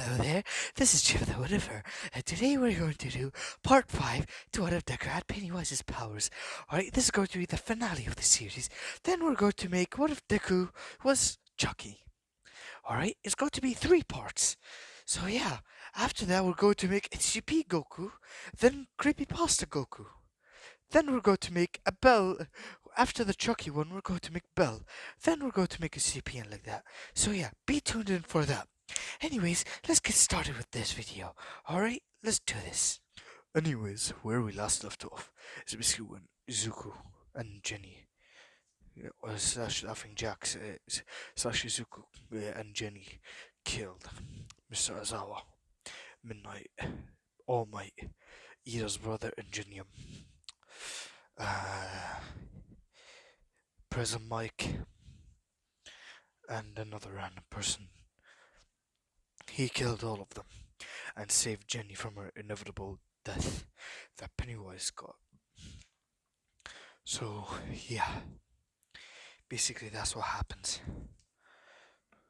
Hello there, this is Jim the Whatever, and today we're going to do part 5 to one of Deku Had Pennywise's powers. Alright, this is going to be the finale of the series. Then we're going to make what if Deku was Chucky. Alright, it's going to be 3 parts. So yeah, after that we're going to make SCP Goku, then Creepypasta Goku. Then we're going to make a Bell. After the Chucky one, we're going to make Bell. Then we're going to make a CPN like that. So yeah, be tuned in for that. Anyways, let's get started with this video. Alright, let's do this. Anyways, where we last left off is basically when Izuku and Jenny, slash Laughing Jacks, slash Izuku and Jenny killed Mr. Azawa, Midnight, All Might, Ida's brother, and Genium. Present Mike, and another random person. He killed all of them and saved Jenny from her inevitable death that Pennywise got. So, yeah. Basically, that's what happens.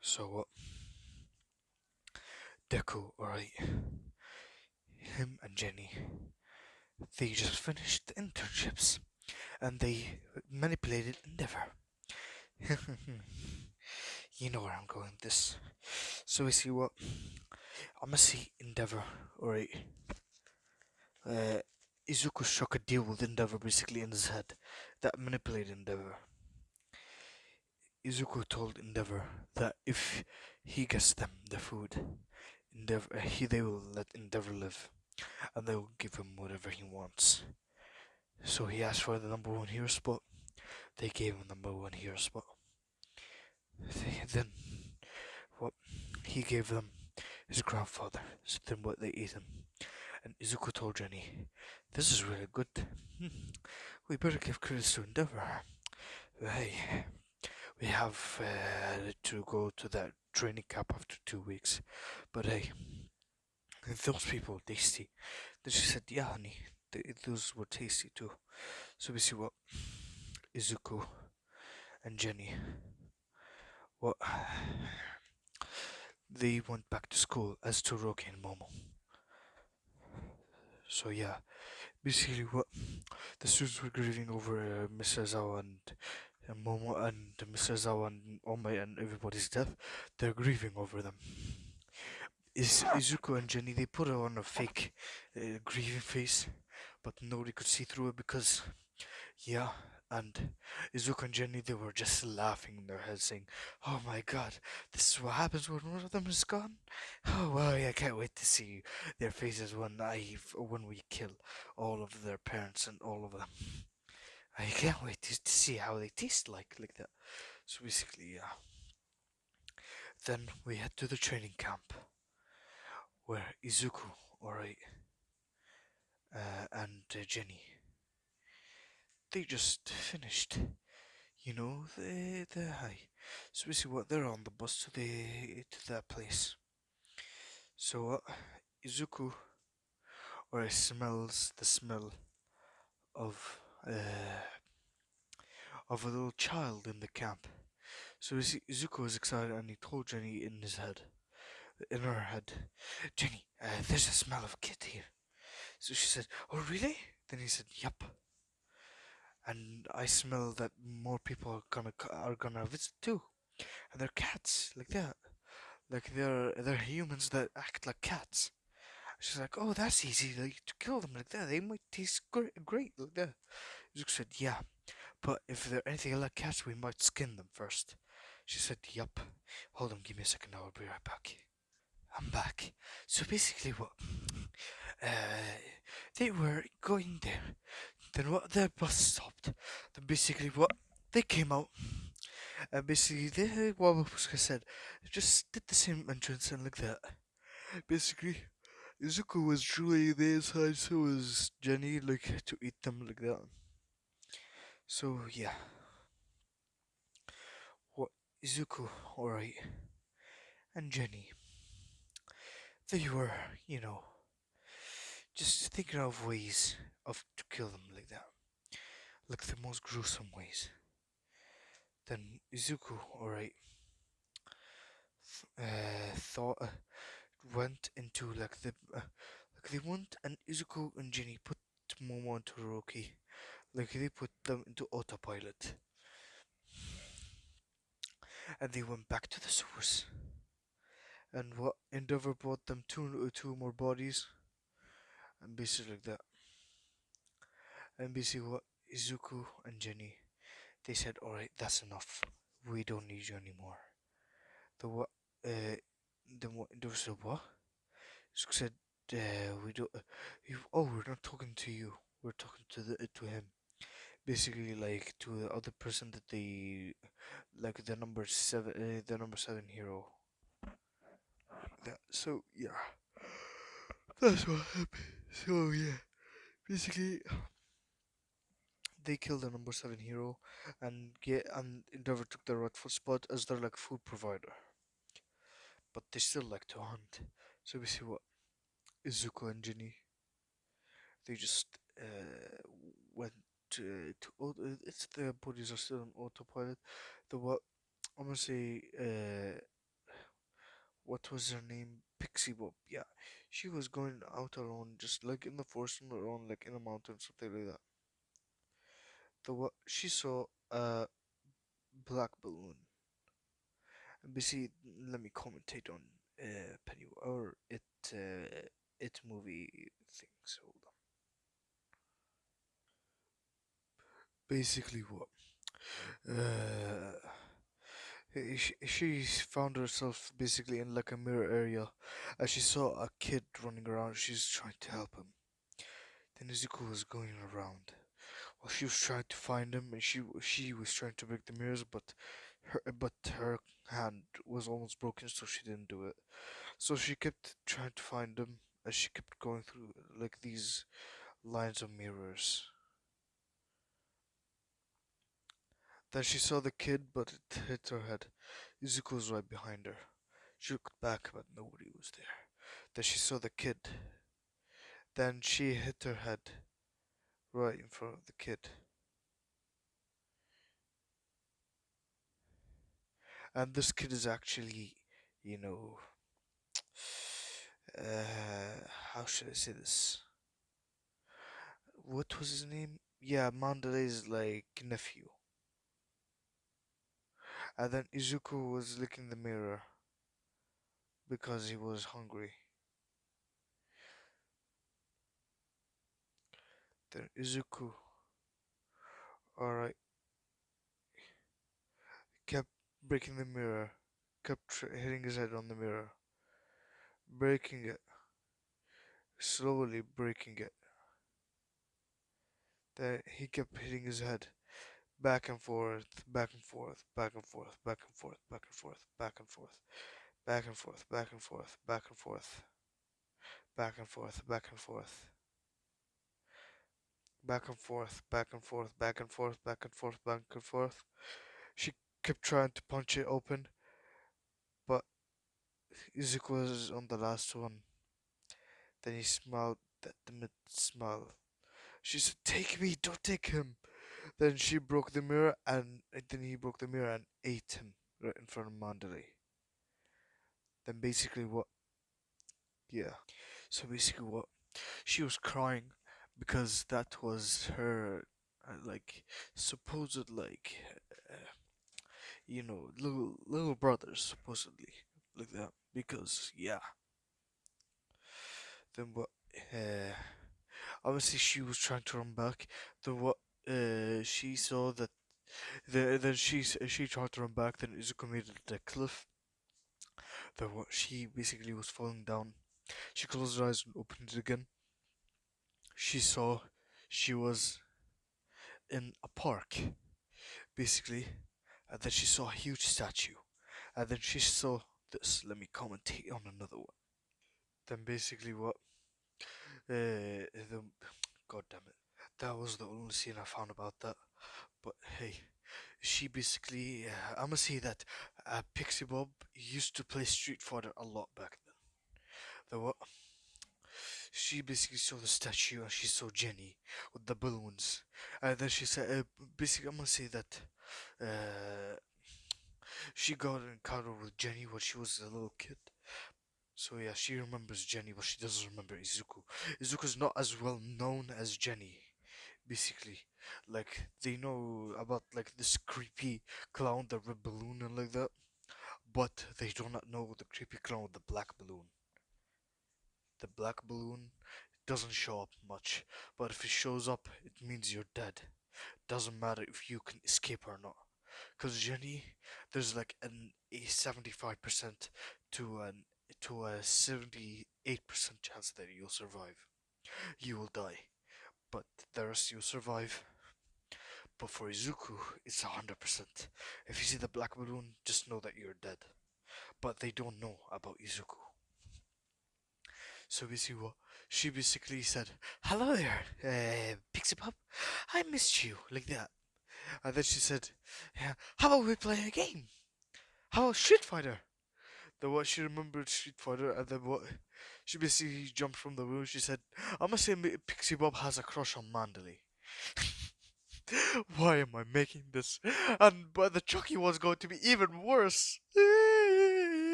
So, Deku, alright. Him and Jenny, they just finished the internships and they manipulated Endeavor. You know where I'm going with this. So, we see what? I'm gonna see Endeavor, alright. Izuku struck a deal with Endeavor basically in his head that manipulated Endeavor. Izuku told Endeavor that if he gets them the food, they will let Endeavor live, and they will give him whatever he wants. So he asked for the #1 hero spot. They gave him the #1 hero spot. Then, what he gave them his grandfather. So then, what they ate him. And Izuku told Jenny, "This is really good. We better give credit to Endeavor. Hey, we have to go to that training camp after 2 weeks. But hey, those people were tasty." Then she said, "Yeah, honey, those were tasty too." So we see what Izuku and Jenny, what they went back to school as Toroki and Momo. So yeah, basically what the students were grieving over Mr. Zawa and Momo and Mr. Zawa and Omai and everybody's death. They're grieving over them. Izuku and Jenny, they put on a fake grieving face, but nobody could see through it because, yeah, and Izuku and Jenny, they were just laughing in their heads saying, "Oh my god, this is what happens when one of them is gone? Oh well, I can't wait to see their faces when we kill all of their parents and all of them. I can't wait to see how they taste like that." So basically, yeah. Then we head to the training camp where Izuku, alright, and Jenny, they just finished. You know, the high. So basically, what they're on the bus to that place. So Izuku, or smells the smell of a little child in the camp. So Izuku was excited and he told Jenny in her head, "Jenny, there's a smell of a kid here." So she said, "Oh really?" Then he said, "Yup. And I smell that more people are gonna visit too, and they're cats like that, like they're humans that act like cats." She's like, "Oh, that's easy, like, to kill them like that. They might taste great like that." Zuko said, "Yeah, but if they're anything like cats, we might skin them first." She said, "Yup. Hold on, give me a second. I'll be right back." I'm back. So basically, what? Uh, they were going there. Then what? Their bus stopped. Then basically, what? They came out. And basically, what Wabuska said, just did the same entrance and like that. Basically, Izuku was truly the inside, so was Jenny, like, to eat them like that. So, yeah. What? Izuku, alright, and Jenny, they were, you know, just thinking of ways to kill them like that. Like the most gruesome ways. Then Izuku, alright, thought, went into like they went and Izuku and Jenny put Momo and Todoroki, like they put them into autopilot, and they went back to the sewers. And what Endeavor brought them two more bodies, and basically like that. And basically what Izuku and Jenny, they said, all right, that's enough. We don't need you anymore. The what? Uh, then what? Endeavor said what? Izuku said, we don't. Oh, we're not talking to you. We're talking to him. Basically, like to the other person that they like the number seven hero. That so yeah, that's what happened. So yeah, basically they killed the number seven hero, and Endeavor took their rightful spot as their like food provider. But they still like to hunt. So we see what Izuku and Jinny, they just went it's their bodies are still on autopilot. The what I'm gonna say what was her name? Pixie Bob. Yeah, she was going out alone, just like in the forest on her own, like in a mountain, something like that. The what she saw a black balloon. And basically, let me commentate on Penny or it movie things. Hold on. Basically, what? Uh, she found herself basically in like a mirror area, as she saw a kid running around. She's trying to help him. Then Izuku was going around. Well, she was trying to find him, and she was trying to break the mirrors, but her hand was almost broken, so she didn't do it. So she kept trying to find him as she kept going through like these lines of mirrors. Then she saw the kid, but it hit her head. Izuku was right behind her. She looked back, but nobody was there. Then she saw the kid. Then she hit her head right in front of the kid. And this kid is actually, you know, how should I say this? What was his name? Yeah, Mandalay's like nephew. And then Izuku was licking the mirror because he was hungry. Then Izuku, alright, kept breaking the mirror, kept hitting his head on the mirror, breaking it, slowly breaking it. Then he kept hitting his head back and forth, back and forth, back and forth, back and forth, back and forth, back and forth, back and forth, back and forth, back and forth, back and forth, back and forth, back and forth, back and forth, back and forth, back and forth, back and forth. She kept trying to punch it open, but Izuku was on the last one. Then he smiled at the mid smile. She said, "Take me, don't take him." Then she broke the mirror, and then he broke the mirror and ate him right in front of Mandalay. Then basically what? Yeah. So basically what? She was crying because that was her like supposed uh, little brothers supposedly like that because yeah. Then what? Uh, Obviously she was trying to run back. Then what? She saw that. Then she tried to run back. Then Izuku made it a cliff. Then what? She basically was falling down. She closed her eyes and opened it again. She saw she was in a park, basically, and then she saw a huge statue, and then she saw this. Let me commentate on another one. Then basically what? The God damn it, that was the only scene I found about that. But hey, she basically, I'm gonna say that Pixie Bob used to play Street Fighter a lot back then. The what? She basically saw the statue and she saw Jenny with the balloons. And then she said, basically, I'm gonna say that she got an encounter with Jenny when she was a little kid. So yeah, she remembers Jenny, but she doesn't remember Izuku. Izuku's not as well known as Jenny, basically. Like they know about like this creepy clown, the red balloon and like that, but they do not know the creepy clown with the black balloon. The black balloon doesn't show up much, but if it shows up, it means you're dead. Doesn't matter if you can escape or not. Cause Jenny, there's like a 75% to an to a 78% chance that you'll survive. You will die, but the rest you'll survive. But for Izuku, it's 100%. If you see the black balloon, just know that you're dead. But they don't know about Izuku. So basically, what she basically said, "Hello there, Pixie Bob. I missed you," like that. And then she said, "Yeah, how about we play a game? How about Street Fighter?" Then what she remembered Street Fighter, and then what she basically jumped from the room. She said, "I must say, Pixie Bob has a crush on Mandalay." Why am I making this? And but the Chucky was going to be even worse.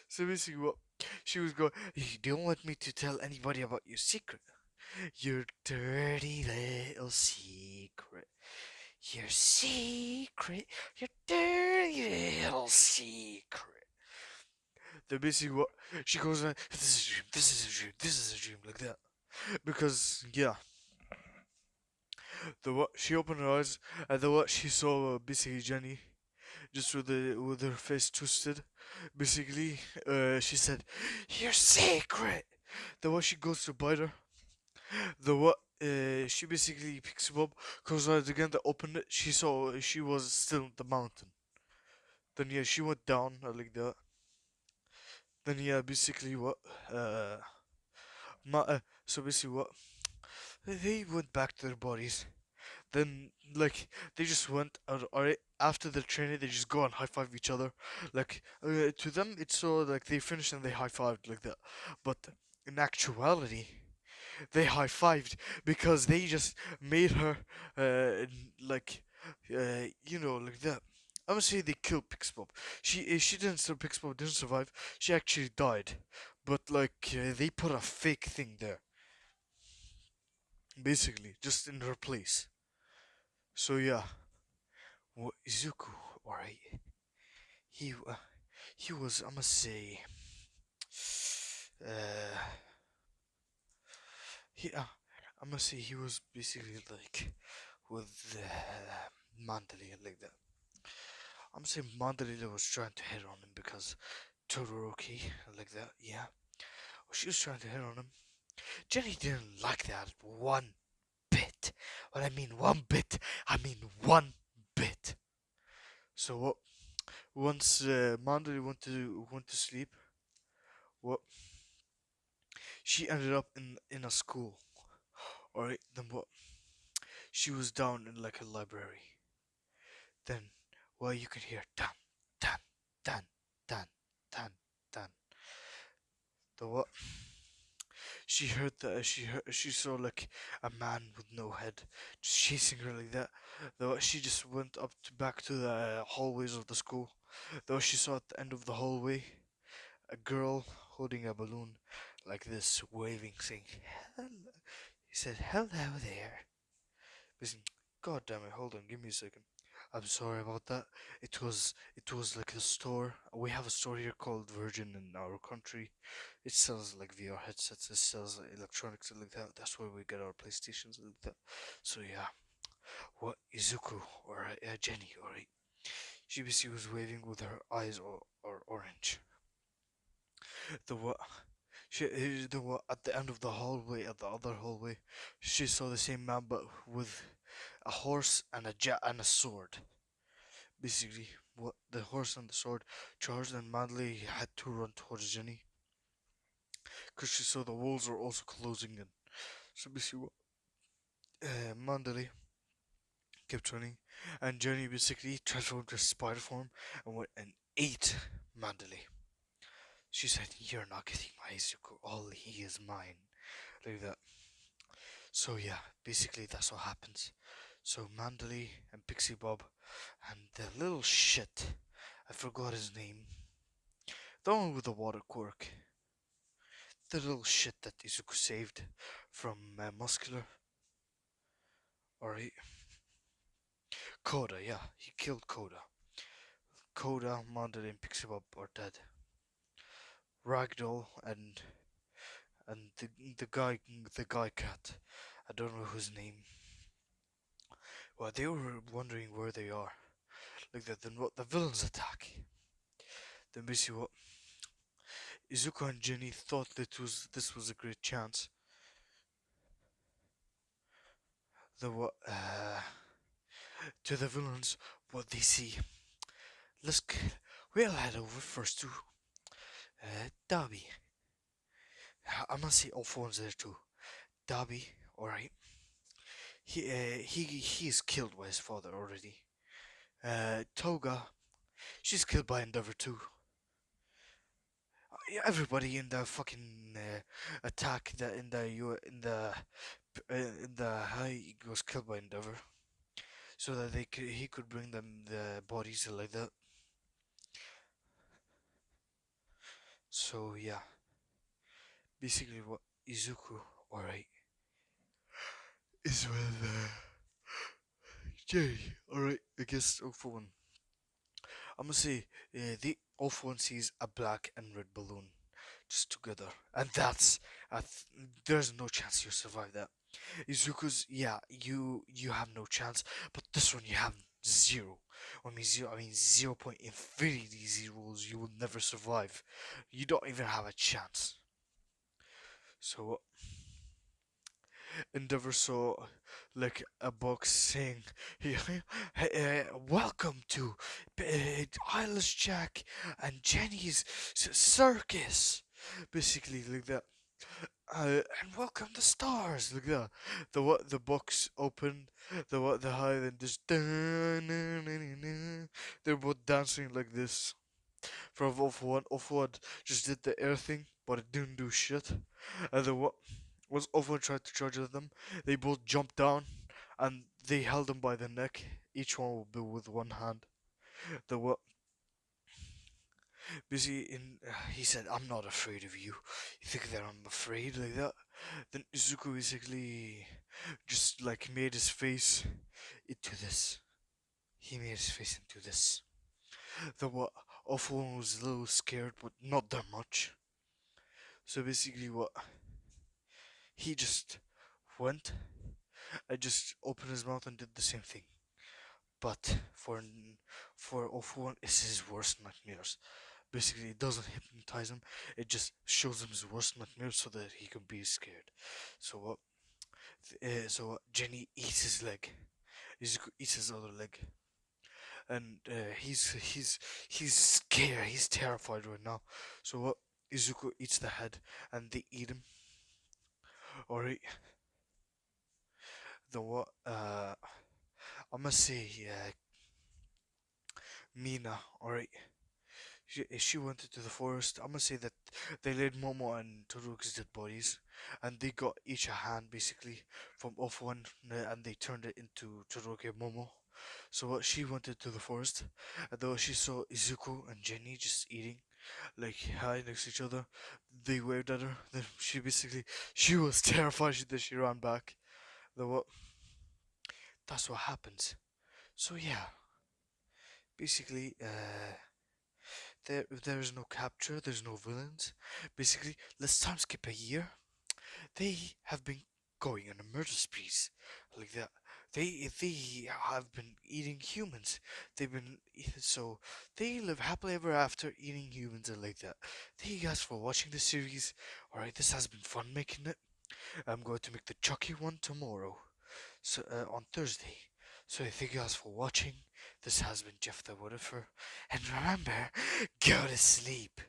So basically, what she was going, "You don't want me to tell anybody about your secret, your dirty little secret, your secret, your dirty little secret." Then basically, what she goes, "This is a dream, this is a dream, this is a dream," like that. Because yeah, the what she opened her eyes, and the what she saw basically Jenny just with her face twisted. Basically, she said, "Your secret." The what she goes to bite her. The what she basically picks him up, goes out again to open it. She saw she was still in the mountain. Then yeah, she went down like that. Then yeah, basically what so basically what they went back to their bodies. Then like they just went out. Alright, after the training, they just go and high five each other. Like to them, it's so like they finished and they high fived like that. But in actuality, they high fived because they just made her like like that. I'm gonna say they killed Pixbob. She didn't. So Pixbob didn't survive. She actually died, but like they put a fake thing there, basically just in her place. So yeah, Izuku, alright. He he was. I must say, uh, I must say he was basically like with Mandalay like that. I'm saying Mandalay was trying to hit on him because Todoroki like that. Yeah, she was trying to hit on him. Jenny didn't like that one bit. When I mean one bit, I mean one bit. So what? Once Mandalay went to sleep, what? She ended up in a school. Alright, then what? She was down in like a library. Then, well, you could hear dun, dun, dun, dun, dun, dun. The what? She saw like a man with no head just chasing her like that. Though she just went up to back to the hallways of the school. Though she saw at the end of the hallway a girl holding a balloon like this, waving, saying, "Hello." He said, "Hello there." Listen, God damn it, hold on, give me a second. I'm sorry about that. It was like a store. We have a store here called Virgin in our country. It sells like VR headsets, it sells electronics and like that. That's where we get our PlayStations and like that. So yeah. What Izuku or Jenny, alright. She basically was waving with her eyes or orange. The what the what at the end of the hallway, at the other hallway, she saw the same man but with a horse and and a sword. Basically, what the horse and the sword charged, and Mandalay had to run towards Jenny because she saw the walls were also closing in. So basically, what Mandalay kept running, and Jenny basically transformed to spider form and went and ate Mandalay. She said, "You're not getting my Izuku. All he is mine." Like that. So yeah, basically that's what happens. So Mandalay and Pixie Bob and the little shit, I forgot his name. The one with the water quirk. The little shit that Izuku saved from Muscular. Or he, Koda, yeah, he killed Koda. Koda, Mandalay, and Pixie Bob are dead. Ragdoll and the guy cat. I don't know whose name. Well, they were wondering where they are. Like that, then what the villains attack. Then basically what Izuku and Jenny thought that this was a great chance. The what to the villains what they see. Let's we'll head over first to Dobby. I must say all phones there too. Dobby, alright. He is killed by his father already. Toga, she's killed by Endeavor too. Everybody in the fucking attack that in the high was killed by Endeavor, so that he could bring them the bodies like that. So yeah, basically what Izuku, alright, is with Jay, alright, against All For One. I'm gonna say the All For One sees a black and red balloon just together, and there's no chance you survive that. Izuku's, yeah, you have no chance, but this one you have zero. I mean 0 point infinity zeros. You will never survive. You don't even have a chance. So Endeavor saw like a box saying, "Welcome to Eyeless Jack and Jenny's circus." Basically, like that. And welcome the stars. Look at that. The box opened. The high then just they're both dancing like this. From Off One. Off One just did the air thing, but it didn't do shit. And the what was Off One tried to charge at them. They both jumped down and they held him by the neck. Each one will be with one hand. The what busy in he said, "I'm not afraid of you. You think that I'm afraid like that?" Then Izuku basically just like made his face into this. He made his face into this. The what awful one was a little scared, but not that much. So basically what he just went and just opened his mouth and did the same thing. But for awful one it's his worst nightmares. Basically, it doesn't hypnotize him. It just shows him his worst nightmares so that he can be scared. So what? Jenny eats his leg. Izuku eats his other leg, and he's scared. He's terrified right now. So what? Izuku eats the head, and they eat him. Alright. The what? I must say, Mina. Alright. She went into the forest. I'm gonna say that they laid Momo and Todoroki's dead bodies, and they got each a hand basically from off one, and they turned it into Todoroki and Momo. So what? She went into the forest, and though she saw Izuku and Jenny just eating, like high next to each other, they waved at her. Then she was terrified that she ran back. The what? That's what happens. So yeah, basically, there's no capture, there's no villains. Basically, let's time skip a year. They have been going on a murder sprees like that. They have been eating humans. So they live happily ever after eating humans and like that. Thank you guys for watching the series. Alright, this has been fun making it. I'm going to make the Chucky one tomorrow. So on Thursday. So thank you guys for watching. This has been Jeff the Whatever. And remember, go to sleep.